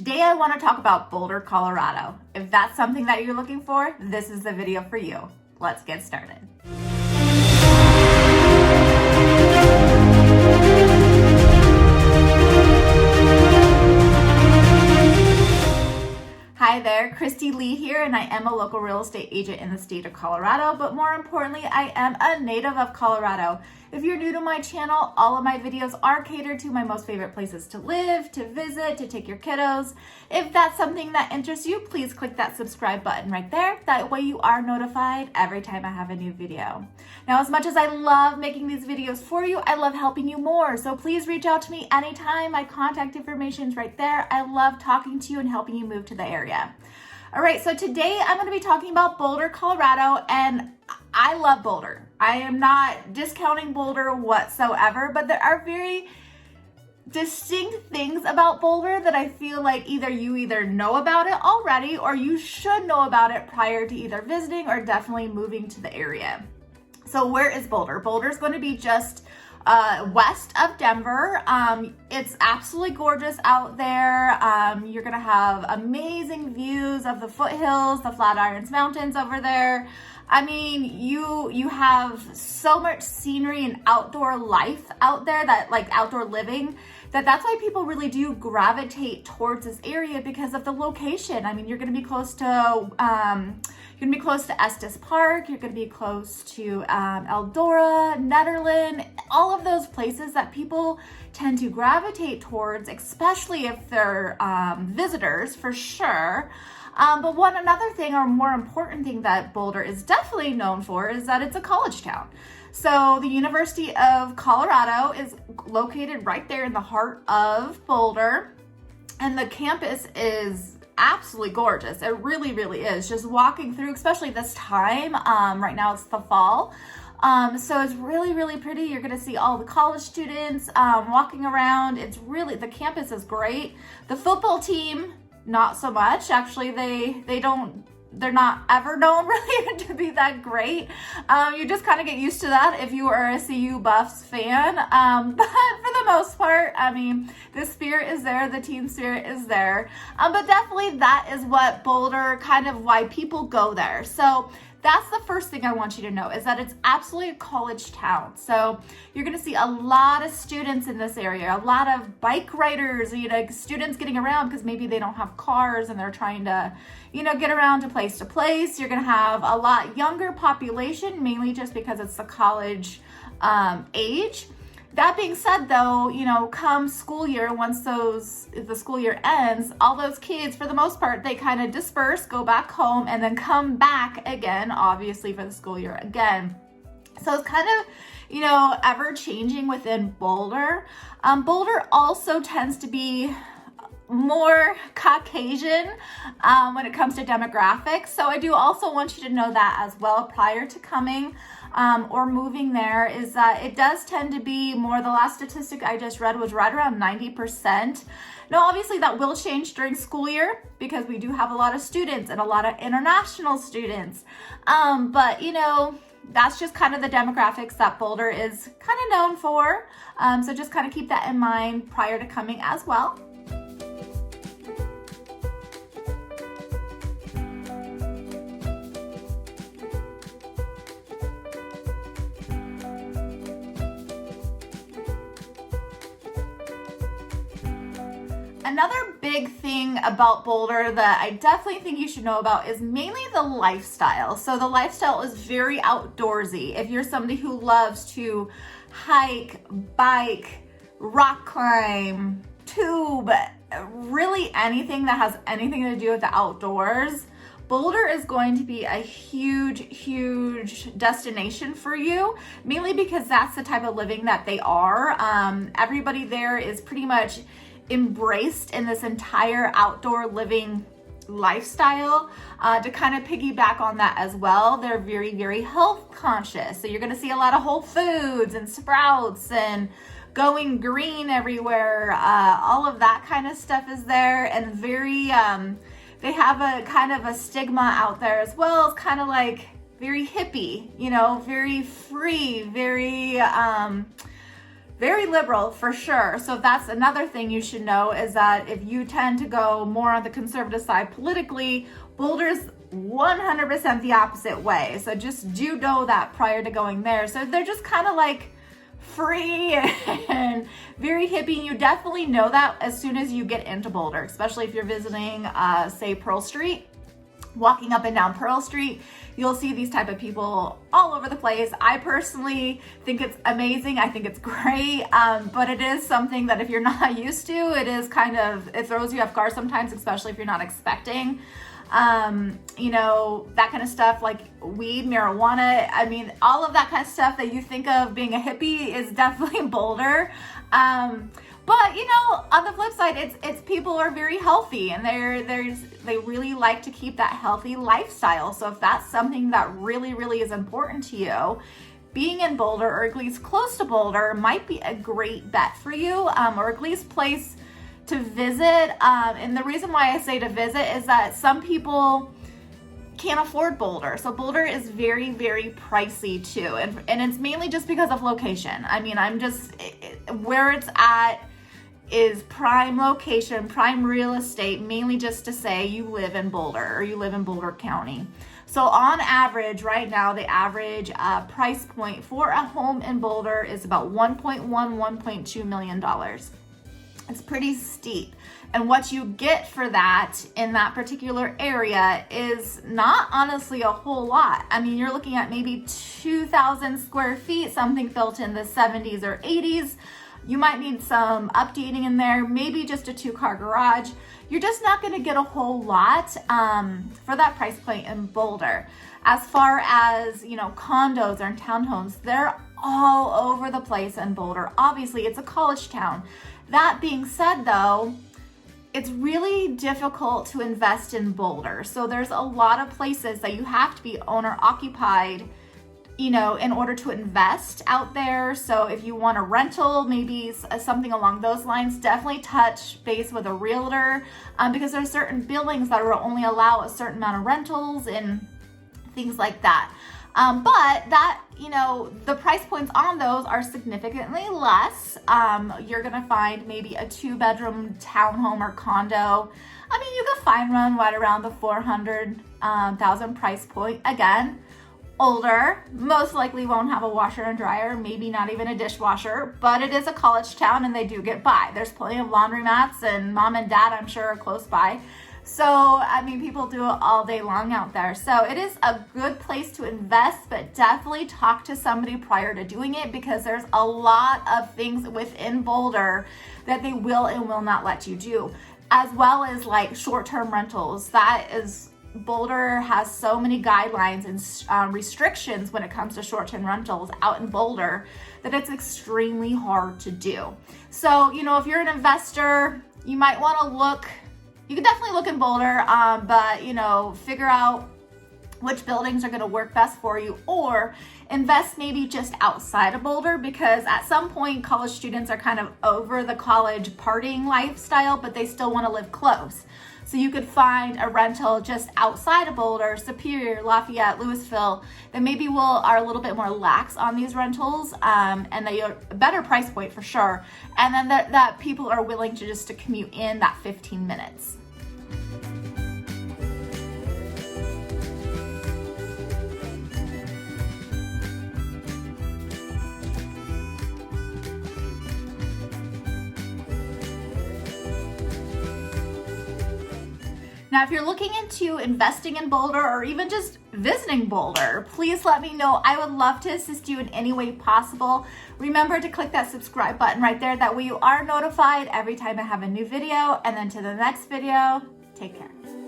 Today I want to talk about Boulder, Colorado. If that's something that you're looking for, this is the video for you. Let's get started. Hi there, Christy Lee here, and I am a local real estate agent in the state of Colorado, but more importantly, I am a native of Colorado. If you're new to my channel, all of my videos are catered to my most favorite places to live, to visit, to take your kiddos. If that's something that interests you, please click that subscribe button right there. That way you are notified every time I have a new video. Now, as much as I love making these videos for you, I love helping you more. So please reach out to me anytime. My contact information is right there. I love talking to you and helping you move to the area. All right, so today I'm going to be talking about Boulder, Colorado, and I love Boulder. I am not discounting Boulder whatsoever, but there are very distinct things about Boulder that I feel like you know about it already or you should know about it prior to either visiting or definitely moving to the area. So where is Boulder? Boulder is going to be just west of Denver. It's absolutely gorgeous out there. You're gonna have amazing views of the foothills, the Flatirons Mountains over there. I mean, you have so much scenery and outdoor life out there, that like outdoor living, that's why people really do gravitate towards this area because of the location. I mean, you're gonna be close to Estes Park, you're going to be close to Eldora, Nederland, all of those places that people tend to gravitate towards, especially if they're visitors, for sure. But another thing or more important thing that Boulder is definitely known for is that it's a college town. So the University of Colorado is located right there in the heart of Boulder, and the campus is absolutely gorgeous. It really, really is. Just walking through, especially this time, right now it's the fall. So it's really, really pretty. You're going to see all the college students walking around. The campus is great. The football team, not so much. Actually, they're not ever known really to be that great. You just kind of get used to that if you are a CU Buffs fan. But for the most part, I mean, the spirit is there, the team spirit is there. But definitely that is what Boulder, kind of why people go there. So that's the first thing I want you to know, is that it's absolutely a college town. So you're going to see a lot of students in this area, a lot of bike riders, students getting around because maybe they don't have cars and they're trying to, get around to place. You're going to have a lot younger population, mainly just because it's the college age. That being said, though, come school year, once the school year ends, all those kids, for the most part, they kind of disperse, go back home, and then come back again, obviously, for the school year again. So it's kind of, ever changing within Boulder. Boulder also tends to be more Caucasian when it comes to demographics. So I do also want you to know that as well prior to coming or moving there, is that it does tend to be more, the last statistic I just read was right around 90%. Now, obviously that will change during school year because we do have a lot of students and a lot of international students. But that's just kind of the demographics that Boulder is kind of known for. So just kind of keep that in mind prior to coming as well. Another big thing about Boulder that I definitely think you should know about is mainly the lifestyle. So the lifestyle is very outdoorsy. If you're somebody who loves to hike, bike, rock climb, tube, really anything that has anything to do with the outdoors, Boulder is going to be a huge, huge destination for you, mainly because that's the type of living that they are. Everybody there is pretty much embraced in this entire outdoor living lifestyle. To kind of piggyback on that as well, they're very, very health conscious. So you're going to see a lot of Whole Foods and Sprouts and going green everywhere. All of that kind of stuff is there, and very they have a kind of a stigma out there as well. It's kind of like very hippie, very free, very very liberal for sure. So that's another thing you should know, is that if you tend to go more on the conservative side politically, Boulder's 100% the opposite way. So just do know that prior to going there. So they're just kind of like free and very hippie. And you definitely know that as soon as you get into Boulder, especially if you're visiting, say, Pearl Street. Walking up and down Pearl Street, you'll see these type of people all over the place. I personally think it's amazing. I think it's great, but it is something that if you're not used to, it throws you off guard sometimes, especially if you're not expecting, that kind of stuff, like weed, marijuana. I mean, all of that kind of stuff that you think of being a hippie is definitely Boulder. But on the flip side, it's people are very healthy, and they really like to keep that healthy lifestyle. So if that's something that really, really is important to you, being in Boulder, or at least close to Boulder, might be a great bet for you, or at least place to visit. And the reason why I say to visit is that some people can't afford Boulder. So Boulder is very, very pricey too. And it's mainly just because of location. I mean, where it's at is prime location, prime real estate, mainly just to say you live in Boulder or you live in Boulder County. So on average, right now, the average price point for a home in Boulder is about $1.2 million. It's pretty steep. And what you get for that in that particular area is not honestly a whole lot. I mean, you're looking at maybe 2,000 square feet, something built in the 70s or 80s. You might need some updating in there, maybe just a 2-car garage. You're just not going to get a whole lot for that price point in Boulder. As far as, condos or townhomes, they're all over the place in Boulder. Obviously, it's a college town. That being said, though, it's really difficult to invest in Boulder. So there's a lot of places that you have to be owner occupied, in order to invest out there. So if you want a rental, maybe something along those lines, definitely touch base with a realtor, because there's certain buildings that will only allow a certain amount of rentals and things like that. But that, the price points on those are significantly less. You're gonna find maybe a 2-bedroom townhome or condo. I mean, you can find one right around the $400,000 price point. Again, older, most likely won't have a washer and dryer, maybe not even a dishwasher, but it is a college town and they do get by. There's plenty of laundromats, and mom and dad, I'm sure, are close by. So, I mean, people do it all day long out there. So it is a good place to invest, but definitely talk to somebody prior to doing it, because there's a lot of things within Boulder that they will and will not let you do, as well as like short-term rentals. Boulder has so many guidelines and restrictions when it comes to short-term rentals out in Boulder that it's extremely hard to do. So, if you're an investor, you might want to you can definitely look in Boulder, but, figure out which buildings are going to work best for you, or invest maybe just outside of Boulder, because at some point college students are kind of over the college partying lifestyle, but they still want to live close. So you could find a rental just outside of Boulder, Superior, Lafayette, Louisville, that maybe are a little bit more lax on these rentals, and they are a better price point for sure. And then that people are willing to commute in that 15 minutes. Now, if you're looking into investing in Boulder or even just visiting Boulder, please let me know. I would love to assist you in any way possible. Remember to click that subscribe button right there. That way you are notified every time I have a new video. And then to the next video, take care.